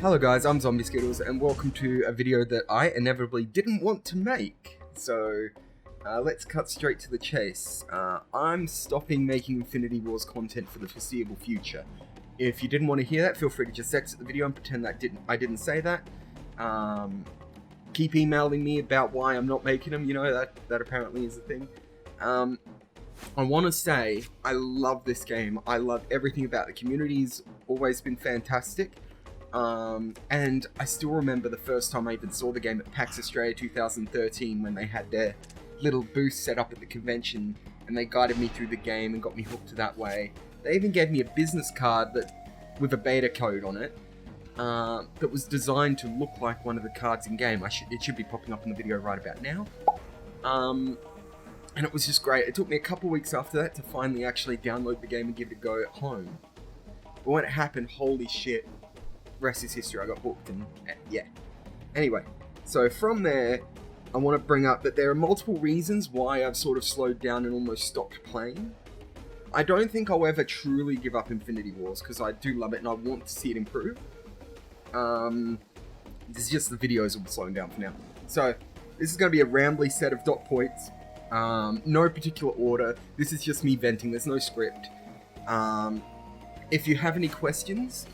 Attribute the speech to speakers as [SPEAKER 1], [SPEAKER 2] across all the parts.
[SPEAKER 1] Hello guys, I'm Zombie Skittles and welcome to a video that I inevitably didn't want to make. So, let's cut straight to the chase. I'm stopping making Infinity Wars content for the foreseeable future. If you didn't want to hear that, feel free to just exit the video and pretend that I didn't say that. Keep emailing me about why I'm not making them, you know, that apparently is a thing. I want to say, I love this game. I love everything about the community's always been fantastic. And I still remember the first time I even saw the game at PAX Australia 2013 when they had their little booth set up at the convention and they guided me through the game and got me hooked that way. They even gave me a business card with a beta code on it that was designed to look like one of the cards in game. It should be popping up in the video right about now. And it was just great. It took me a couple weeks after that to finally actually download the game and give it a go at home. But when it happened, holy shit. Rest is history. I got hooked and yeah. Anyway, so from there, I want to bring up that there are multiple reasons why I've sort of slowed down and almost stopped playing. I don't think I'll ever truly give up Infinity Wars because I do love it and I want to see it improve. This is just the videos will be slowing down for now. So this is going to be a rambly set of dot points. No particular order. This is just me venting. There's no script. If you have any questions,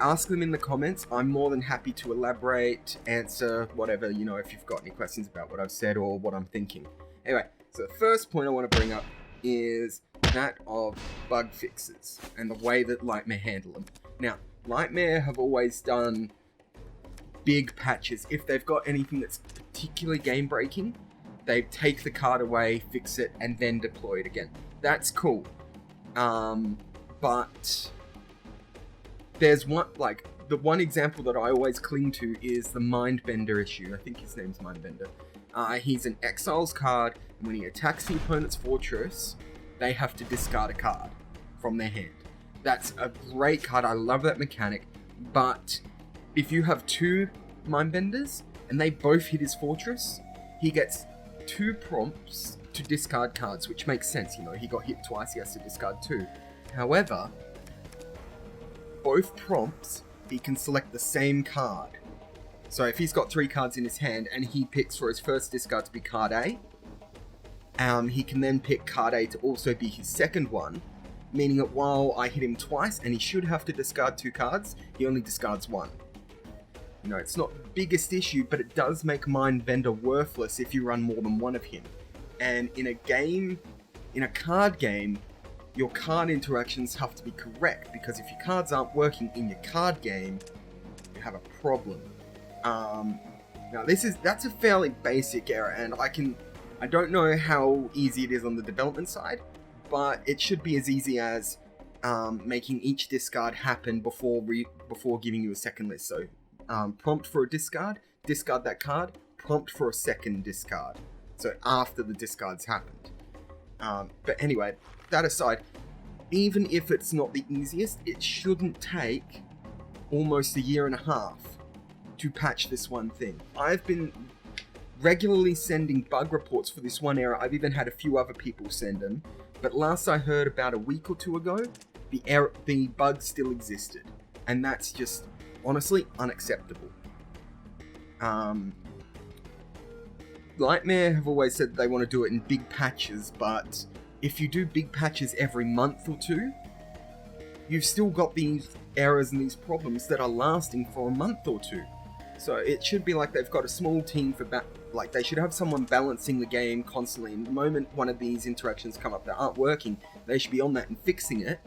[SPEAKER 1] ask them in the comments. I'm more than happy to elaborate, answer, whatever, you know, if you've got any questions about what I've said or what I'm thinking. Anyway, so the first point I want to bring up is that of bug fixes and the way that Lightmare handle them. Now, Lightmare have always done big patches. If they've got anything that's particularly game-breaking, they take the card away, fix it, and then deploy it again. That's cool. But there's one, like, the one example that I always cling to is the Mindbender issue. I think his name's Mindbender. He's an Exiles card, and when he attacks the opponent's fortress, they have to discard a card from their hand. That's a great card. I love that mechanic. But if you have two Mindbenders, and they both hit his fortress, he gets 2 prompts to discard cards, which makes sense, you know, he got hit twice, he has to discard 2. However, both prompts, he can select the same card. So if he's got 3 cards in his hand and he picks for his first discard to be card A, he can then pick card A to also be his second one, meaning that while I hit him twice and he should have to discard 2 cards, he only discards 1. You know, it's not the biggest issue, but it does make Mindbender worthless if you run more than one of him. And in a card game, your card interactions have to be correct, because if your cards aren't working in your card game, you have a problem. Now that's a fairly basic error, and I don't know how easy it is on the development side, but it should be as easy as making each discard happen before giving you a second list. So prompt for a discard that card, prompt for a second discard. So after the discards happened. But anyway, that aside, even if it's not the easiest, it shouldn't take almost a year and a half to patch this one thing. I've been regularly sending bug reports for this one error. I've even had a few other people send them. But last I heard, about a week or 2 ago, the bug still existed. And that's just honestly unacceptable. Lightmare have always said they want to do it in big patches, but if you do big patches every month or 2, you've still got these errors and these problems that are lasting for a month or 2. So it should be like they've got a small team like they should have someone balancing the game constantly. And the moment one of these interactions come up that aren't working, they should be on that and fixing it.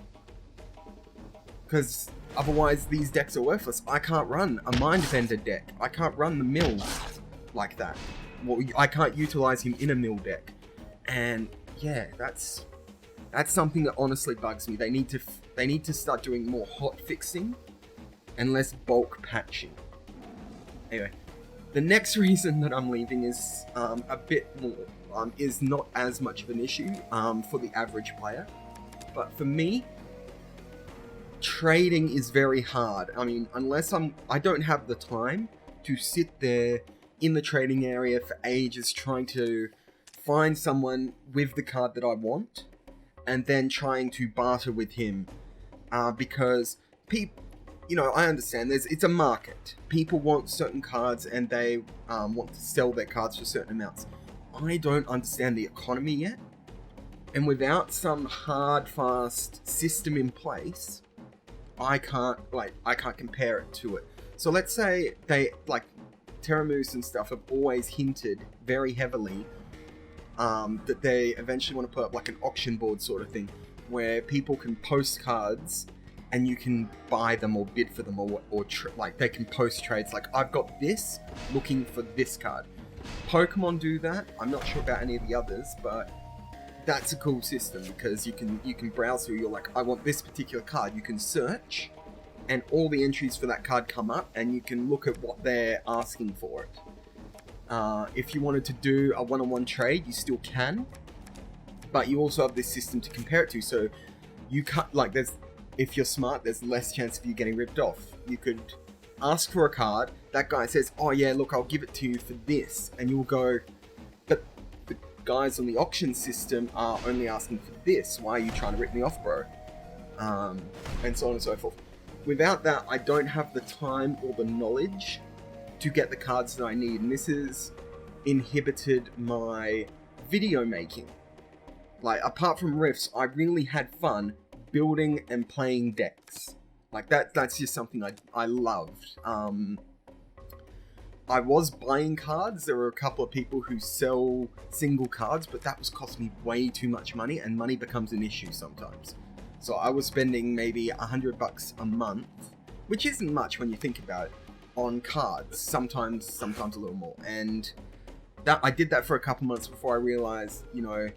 [SPEAKER 1] Because otherwise these decks are worthless. I can't run a Mindbender deck. I can't run the mill like that. Well, I can't utilize him in a mill deck. And yeah, that's something that honestly bugs me. They need to start doing more hot fixing and less bulk patching. Anyway, the next reason that I'm leaving is a bit more, is not as much of an issue for the average player. But for me, trading is very hard. I mean, unless I don't have the time to sit there in the trading area for ages trying to find someone with the card that I want and then trying to barter with him, because you know, I understand it's a market. People want certain cards and they want to sell their cards for certain amounts. I don't understand the economy yet. And without some hard, fast system in place, I can't compare it to it. So let's say they, like, Terramoose and stuff have always hinted very heavily that they eventually want to put up like an auction board sort of thing where people can post cards and you can buy them or bid for them or like they can post trades like, I've got this, looking for this card. Pokemon do that. I'm not sure about any of the others, but that's a cool system because you can browse through, you're like, I want this particular card. You can search and all the entries for that card come up and you can look at what they're asking for it. If you wanted to do a one-on-one trade, you still can, but you also have this system to compare it to. So you can't, like, if you're smart, there's less chance of you getting ripped off. You could ask for a card, that guy says, oh yeah, look, I'll give it to you for this, and you'll go, but the guys on the auction system are only asking for this, why are you trying to rip me off, bro? And so on and so forth. Without that, I don't have the time or the knowledge to get the cards that I need, and this has inhibited my video making. Like, apart from Rifts, I really had fun building and playing decks. Like, that's just something I loved. I was buying cards. There were a couple of people who sell single cards, but that was costing me way too much money, and money becomes an issue sometimes. So I was spending maybe $100 a month, which isn't much when you think about it, on cards. Sometimes a little more. And that I did that for a couple months before I realized, you know,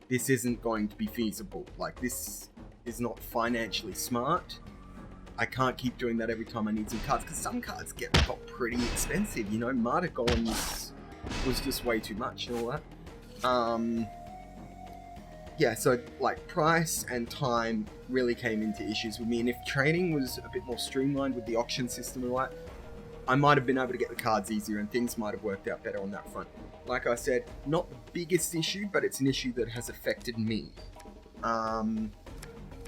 [SPEAKER 1] this isn't going to be feasible. Like, this is not financially smart. I can't keep doing that every time I need some cards, because some cards got pretty expensive, you know. Martagon was just way too much and all that. Yeah, so, like, price and time really came into issues with me, and if trading was a bit more streamlined with the auction system and all that, I might have been able to get the cards easier and things might have worked out better on that front. Like I said, not the biggest issue, but it's an issue that has affected me.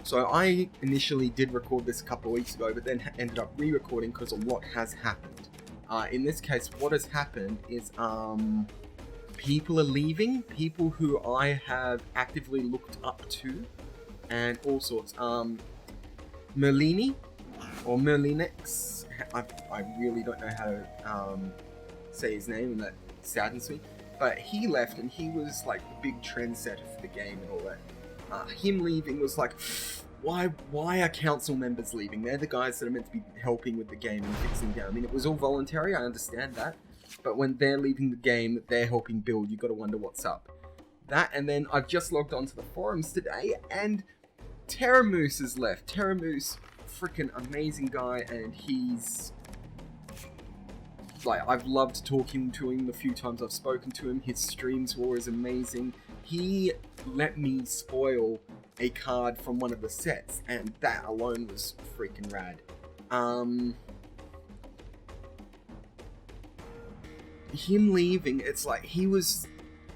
[SPEAKER 1] So I initially did record this a couple of weeks ago, but then ended up re-recording because a lot has happened. In this case, what has happened is people are leaving, people who I have actively looked up to, and all sorts. Merlini, or Merlinix, I really don't know how to say his name, and that saddens me. But he left, and he was like the big trendsetter for the game and all that. Him leaving was like, why are council members leaving? They're the guys that are meant to be helping with the game and fixing the game. I mean, it was all voluntary, I understand that. But when they're leaving the game, they're helping build, you gotta wonder what's up. That, and then I've just logged onto the forums today, and Terramoose has left. Terramoose, freaking amazing guy, and he's... like, I've loved talking to him the few times I've spoken to him. His streams were always amazing. He let me spoil a card from one of the sets, and that alone was freaking rad. Him leaving, it's like he was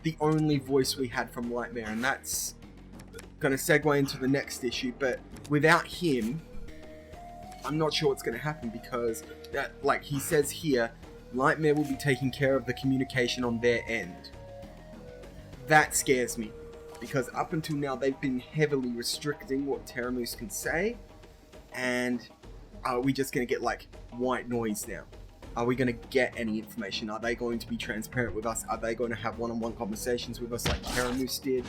[SPEAKER 1] the only voice we had from Lightmare, and that's gonna segue into the next issue, but without him, I'm not sure what's gonna happen, because that, like he says here, Lightmare will be taking care of the communication on their end. That scares me, because up until now they've been heavily restricting what Terramoose can say, and are we just going to get like white noise now? Are we going to get any information? Are they going to be transparent with us? Are they going to have one-on-one conversations with us like Terramoose did?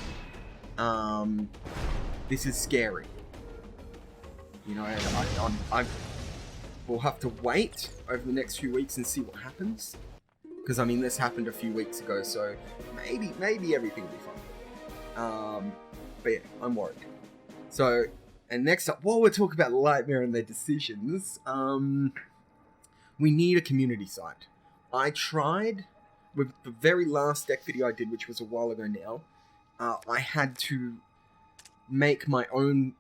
[SPEAKER 1] This is scary. You know, we'll have to wait over the next few weeks and see what happens. Because, I mean, this happened a few weeks ago, so maybe everything will be fine. But yeah, I'm worried. So, and next up, while we're talking about Lightmare and their decisions, we need a community site. I tried, with the very last deck video I did, which was a while ago now, I had to make my own,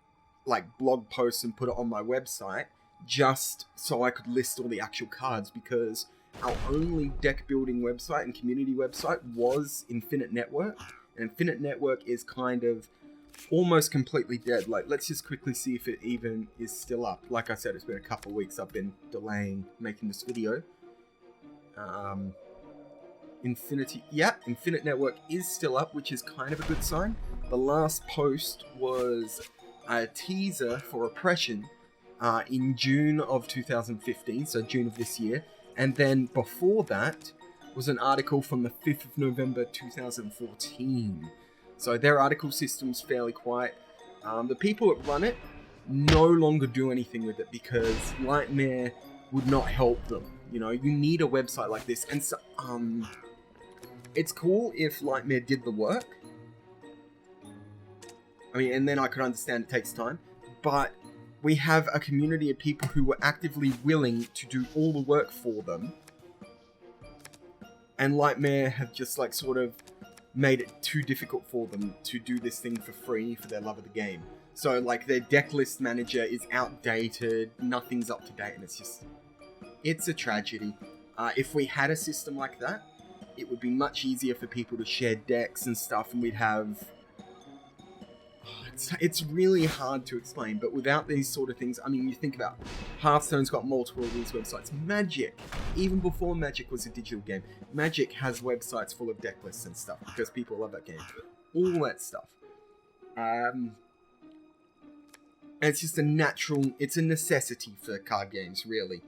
[SPEAKER 1] like, blog posts and put it on my website, just so I could list all the actual cards, because our only deck building website and community website was Infinite Network. And Infinite Network is kind of almost completely dead. Like, let's just quickly see if it even is still up. Like I said, it's been a couple of weeks. I've been delaying making this video. Infinite Network is still up, which is kind of a good sign. The last post was a teaser for Oppression in June of 2015, so June of this year. And then before that was an article from the 5th of November 2014. So their article system's fairly quiet. The people that run it no longer do anything with it because Lightmare would not help them. You know, you need a website like this. And so, it's cool if Lightmare did the work. I mean, and then I could understand it takes time. But we have a community of people who were actively willing to do all the work for them. And Lightmare have just, like, sort of made it too difficult for them to do this thing for free for their love of the game. So, like, their deck list manager is outdated, nothing's up to date, and it's a tragedy. If we had a system like that, it would be much easier for people to share decks and stuff, and we'd have... It's really hard to explain, but without these sort of things, I mean, you think about Hearthstone's got multiple of these websites. Magic, even before Magic was a digital game, Magic has websites full of deck lists and stuff because people love that game. All that stuff. And it's just it's a necessity for card games, really.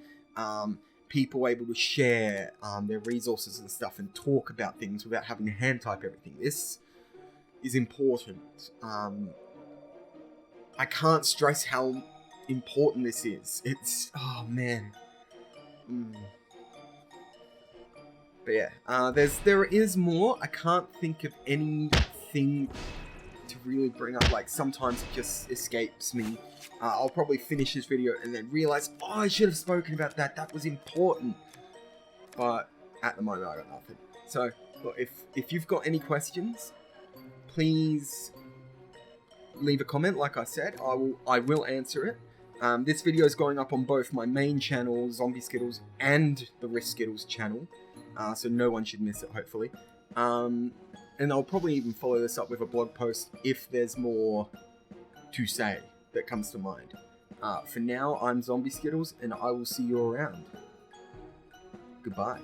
[SPEAKER 1] People able to share their resources and stuff and talk about things without having to hand type everything. This is important. I can't stress how important this is. It's... oh, man. But yeah, there is more. I can't think of anything to really bring up. Like, sometimes it just escapes me. I'll probably finish this video and then realize, oh, I should have spoken about that. That was important. But at the moment, I got nothing. So, look, if you've got any questions, please leave a comment. Like I said, I will answer it. This video is going up on both my main channel, Zombie Skittles, and the Risk Skittles channel, so no one should miss it, hopefully. And I'll probably even follow this up with a blog post if there's more to say that comes to mind. For now, I'm Zombie Skittles, and I will see you around. Goodbye.